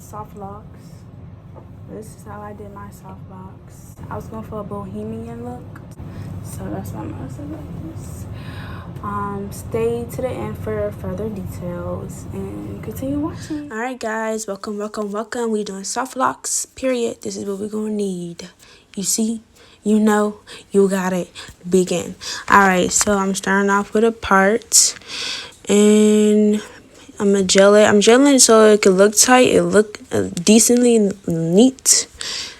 soft locks. This is how I did my soft locks. I was going for a bohemian look, so that's why I'm also like this. Stay to the end for further details and continue watching. All right, guys, welcome. We doing soft locks, period. This is what we're gonna need. You see, you know, you got it. Begin. All right, so I'm starting off with a part, and I'm gonna gel it. I'm gelling it so it could look tight. It look decently neat.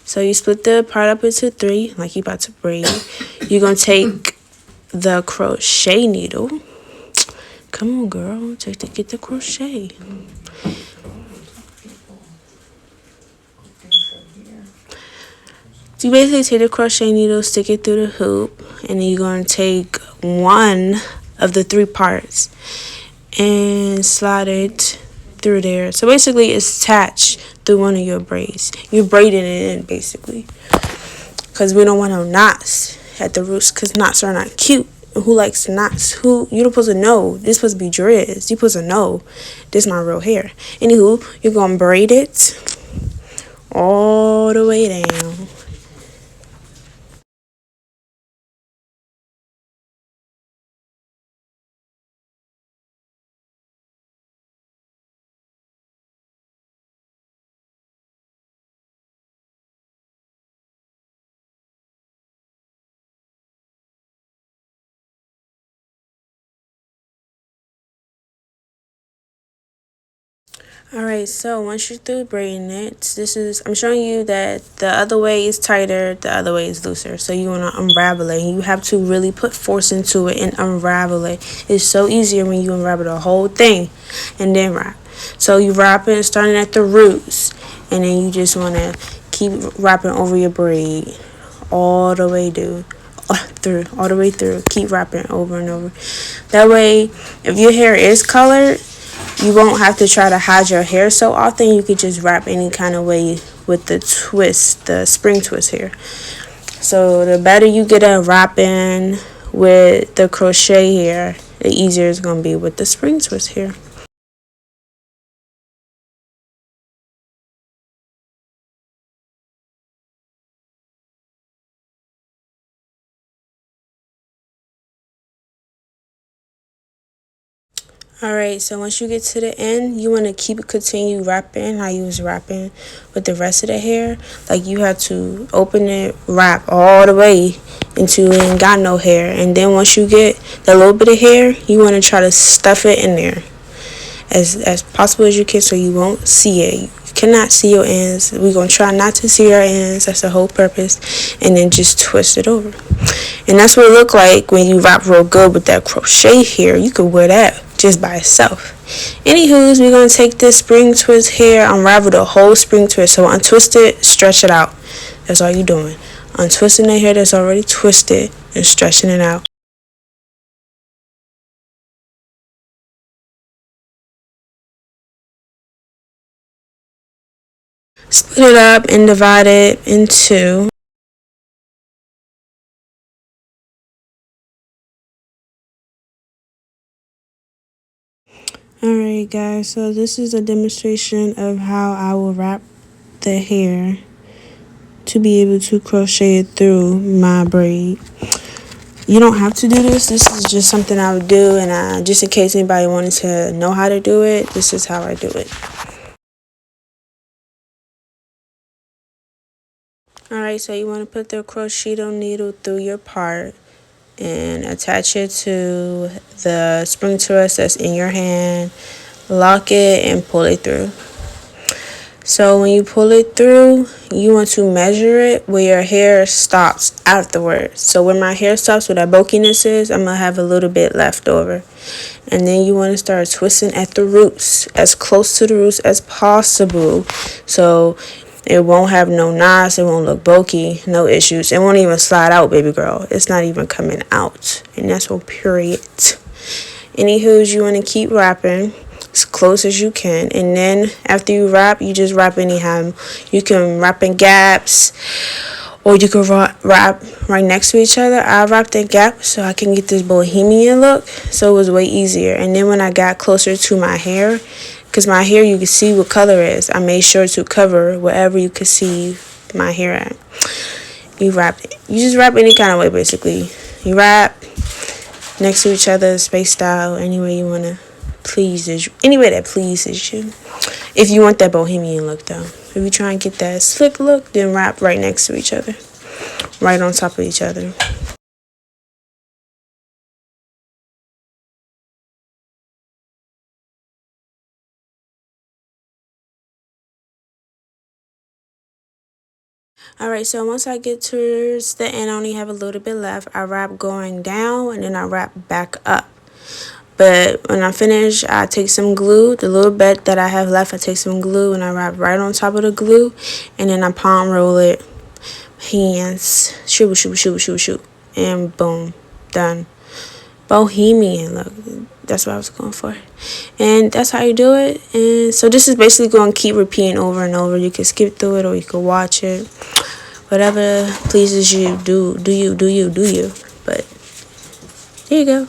So you split the part up into 3, like you about to braid. You're gonna take the crochet needle. Come on, girl, get the crochet. So you basically take the crochet needle, stick it through the hoop, and then you're gonna take one of the 3 parts and slide it through there. So basically it's attached through one of your braids. You're braiding it in basically, because we don't want no knots at the roots, because knots are not cute. Who likes knots? Who, you don't supposed to know. This supposed to be dreads. You supposed to know this is my real hair. Anywho, you're gonna braid it all the way down. Alright, so once you're through braiding it, I'm showing you that the other way is tighter, the other way is looser. So you want to unravel it. You have to really put force into it and unravel it. It's so easier when you unravel the whole thing and then wrap. So you wrap it starting at the roots, and then you just want to keep wrapping over your braid all the way all the way through. Keep wrapping over and over. That way, if your hair is colored, you won't have to try to hide your hair so often. You could just wrap any kind of way with the twist, the spring twist here. So the better you get at wrapping with the crochet here, the easier it's going to be with the spring twist here. Alright, so once you get to the end, you want to continue wrapping how you was wrapping with the rest of the hair. Like you have to open it, wrap all the way until you ain't got no hair. And then once you get that little bit of hair, you want to try to stuff it in there as possible as you can, so you won't see it. You cannot see your ends. We're going to try not to see our ends. That's the whole purpose. And then just twist it over. And that's what it look like when you wrap real good with that crochet here. You could wear that just by itself. Anywho's, we're going to take this spring twist here, unravel the whole spring twist. So untwist it, stretch it out. That's all you're doing. Untwisting the hair that's already twisted and stretching it out. Split it up and divide it in 2. Alright guys, so this is a demonstration of how I will wrap the hair to be able to crochet it through my braid. You don't have to do this. This is just something I would do, and just in case anybody wanted to know how to do it, this is how I do it. Alright, so you want to put the crochet needle through your part and attach it to the spring twist that's in your hand. Lock it and pull it through. So when you pull it through, you want to measure it where your hair stops afterwards. So where my hair stops, where that bulkiness is, I'm going to have a little bit left over. And then you want to start twisting at the roots, as close to the roots as possible. So it won't have no knots, it won't look bulky, no issues. It won't even slide out, baby girl. It's not even coming out. And that's all, period. Anywho, you want to keep wrapping as close as you can. And then after you wrap, you just wrap anyhow. You can wrap in gaps, or you can wrap right next to each other. I wrapped in gaps so I can get this bohemian look. So it was way easier. And then when I got closer to my hair, because my hair, you can see what color it is. I made sure to cover wherever you could see my hair at. You wrap it. You just wrap any kind of way, basically. You wrap next to each other, spaced out, any way you want to please you. Any way that pleases you. If you want that bohemian look, though. If you try and get that slick look, then wrap right next to each other. Right on top of each other. Alright, so once I get towards the end, I only have a little bit left. I wrap going down and then I wrap back up. But when I finish, I take some glue. The little bit that I have left, I take some glue and I wrap right on top of the glue. And then I palm roll it. Hands. Shoot, shoot, shoot, shoot, shoot. And boom. Done. Bohemian look. That's what I was going for. And that's how you do it. And so this is basically going to keep repeating over and over. You can skip through it or you can watch it. Whatever pleases you, do you. But there you go.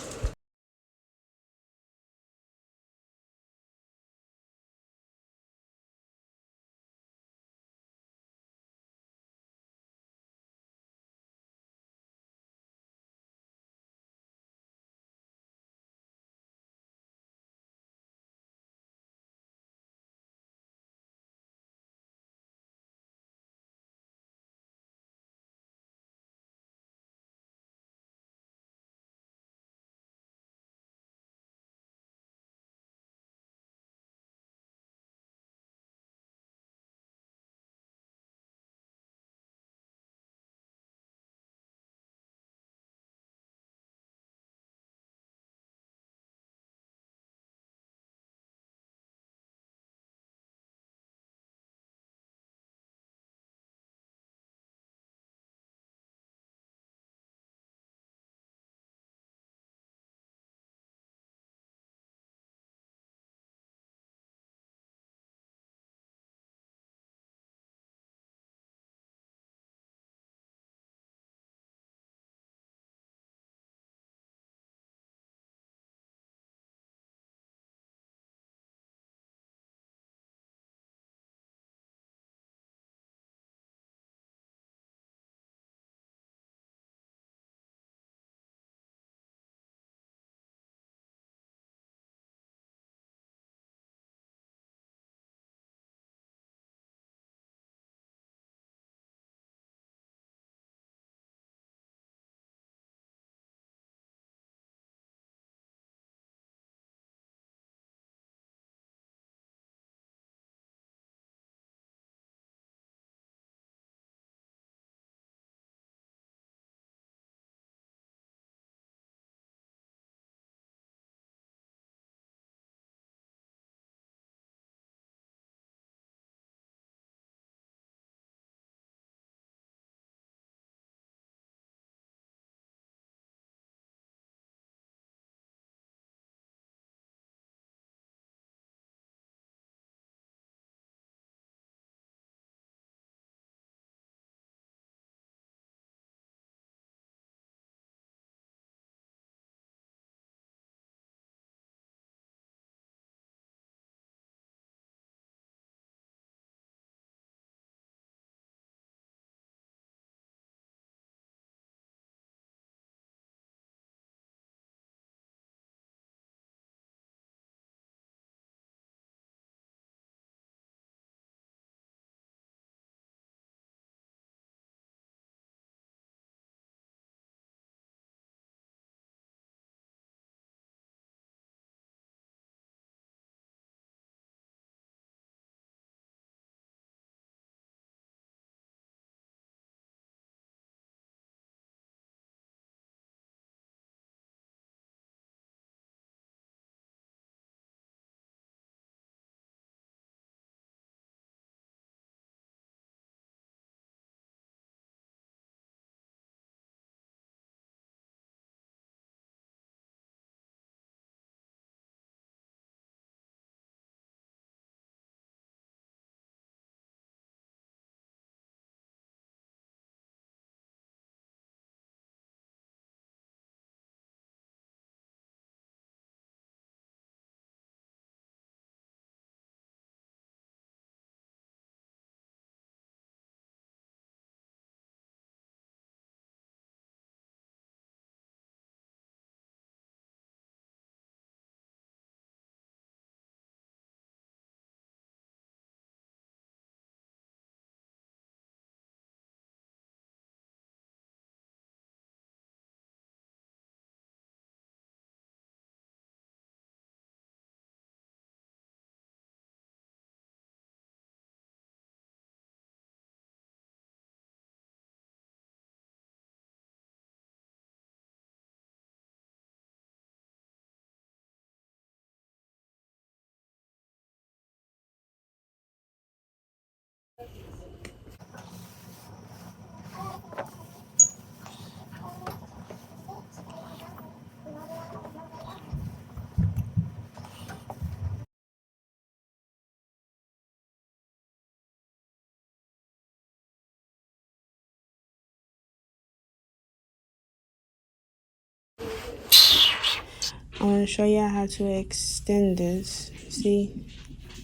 want to show you how to extend this. See,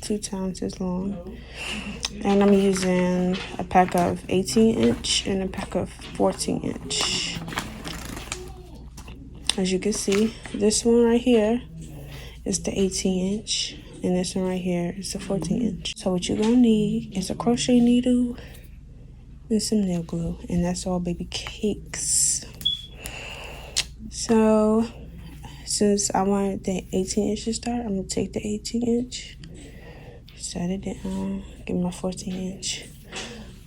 2 times as long. And I'm using a pack of 18-inch and a pack of 14-inch. As you can see, this one right here is the 18-inch, and this one right here is the 14-inch. So what you're gonna need is a crochet needle and some nail glue, and that's all, baby cakes. So since I wanted the 18-inch to start, I'm gonna take the 18-inch, set it down, get my 14-inch.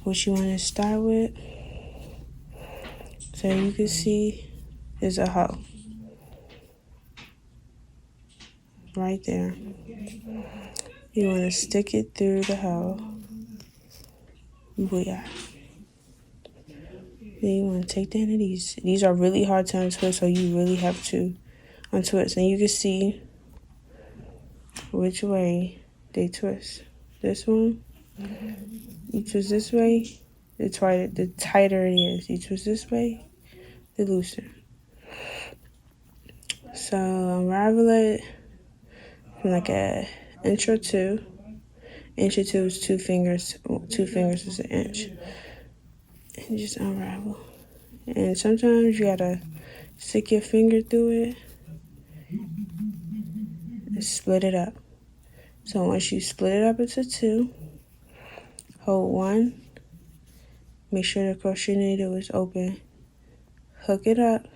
What you want to start with, so you can see, is a hoe right there. You want to stick it through the hoe. Booyah. Then you want to take down to these. These are really hard to untwist, so you really have to untwist. And you can see which way they twist. This one, you twist this way, the tighter it is. You twist this way, the looser. So unravel it from like an inch or two. Inch or two is 2 fingers. 2 fingers is an inch. And just unravel. And sometimes you gotta stick your finger through it and split it up. So once you split it up into 2, hold 1. Make sure the crochet needle is open. Hook it up.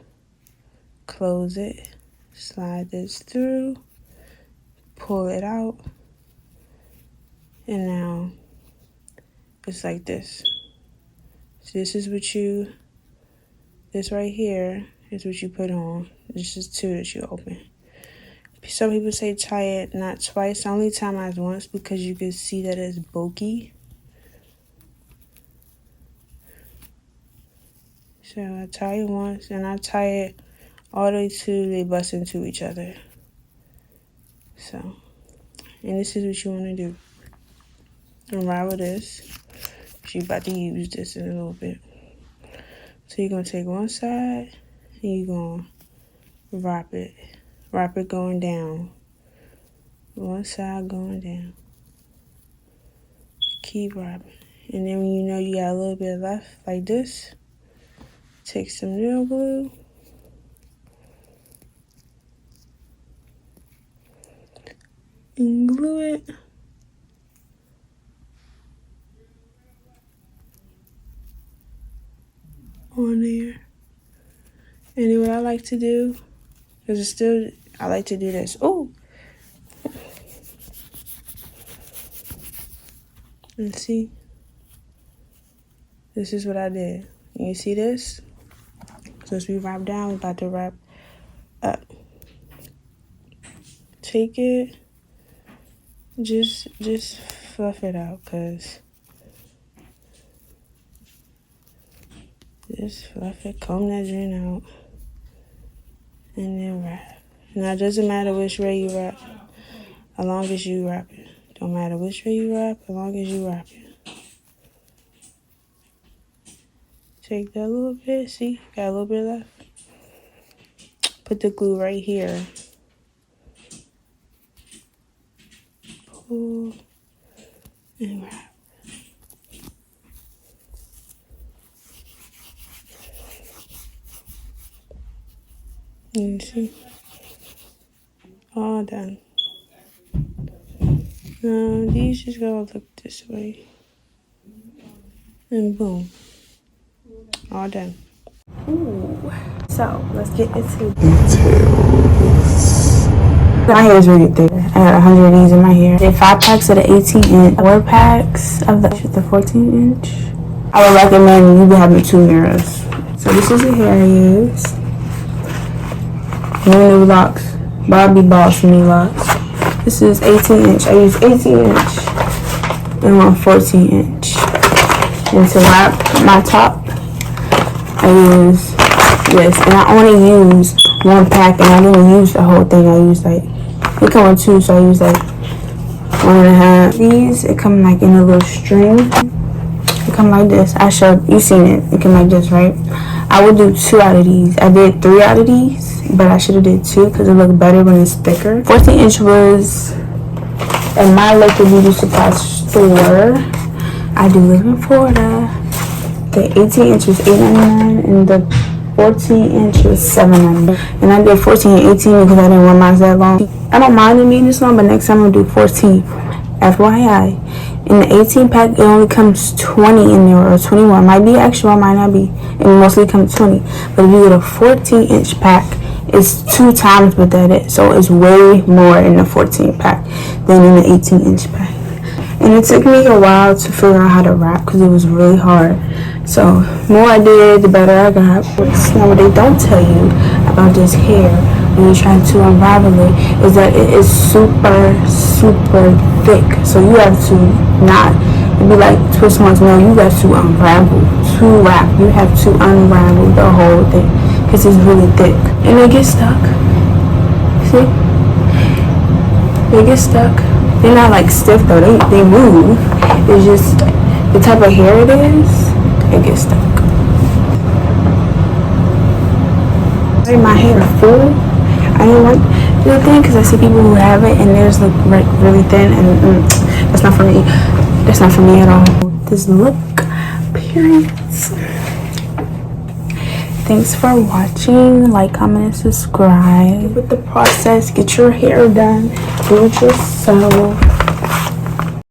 Close it. Slide this through. Pull it out. And now it's like this. So this is what this right here is what you put on. This is 2 that you open. Some people say tie it not twice. I only tie mine once because you can see that it's bulky. So I tie it once, and I tie it all the way to they bust into each other. So, and this is what you want to do. Unravel this. You're about to use this in a little bit. So you're going to take one side, and you're going to wrap it. Wrap it going down. One side going down. Keep wrapping. And then when you know you got a little bit left, like this, take some nail glue. And glue it. On there. And then what I like to do, because it's still, I like to do this. Oh! And see? This is what I did. You see this? So as we wrap down, we're about to wrap up. Take it, just fluff it out, cause just fluff it, comb that drain out, and then wrap. Now it doesn't matter which way you wrap, as long as you wrap it. Don't matter which way you wrap, as long as you wrap it. Take that little bit, see, got a little bit left. Put the glue right here. Pull and wrap. You see? All done. Now these just gotta look this way. And boom. All done. Ooh. So let's get into details. My hair is really thick. I had 100 of these in my hair. I did 5 packs of the 18-inch, 4 packs of the 14-inch. I would recommend you having 2 mirrors. So this is the hair I use. New Locks, BOBBI BOSS NU LOCS. This is 18-inch. I use 18-inch and 1 14-inch. And to wrap my top, I use this. And I only use 1 pack, and I didn't use the whole thing. I use like, it come with 2, so I use like 1.5. These, it come like in a little string. It come like this. I showed you seen it. It come like this, right? I would do 2 out of these. I did 3 out of these, but I should have did 2 because it looked better when it's thicker. 14 inch was at my local beauty supply store. I do live in Florida. The 18 inch was $8.99 and the 14 inch was $7.99. And I did 14 and 18 because I didn't want mine that long. I don't mind them being this long, but next time I'll do 14. FYI. In the 18 pack, it only comes 20 in there, or 21. Might be extra, might not be. It mostly comes 20. But if you get a 14 inch pack, it's 2 times what that is. So it's way more in the 14 pack than in the 18 inch pack. And it took me a while to figure out how to wrap because it was really hard. So the more I did, the better I got. Now what they don't tell you about this hair when you're trying to unravel it is that it is super, super thick. So you have to not, it'd be like twist ones. No, you have to unravel to wrap. You have to unravel the whole thing because it's really thick. And they get stuck. See? They get stuck. They're not like stiff though, they move. It's just the type of hair it is, it gets stuck. My hair full. I didn't want the thing because I see people who have it and theirs look like really thin, and that's not for me. That's not for me at all. This look, period. Thanks for watching. Like, comment, and subscribe. With the process, get your hair done. Do it yourself.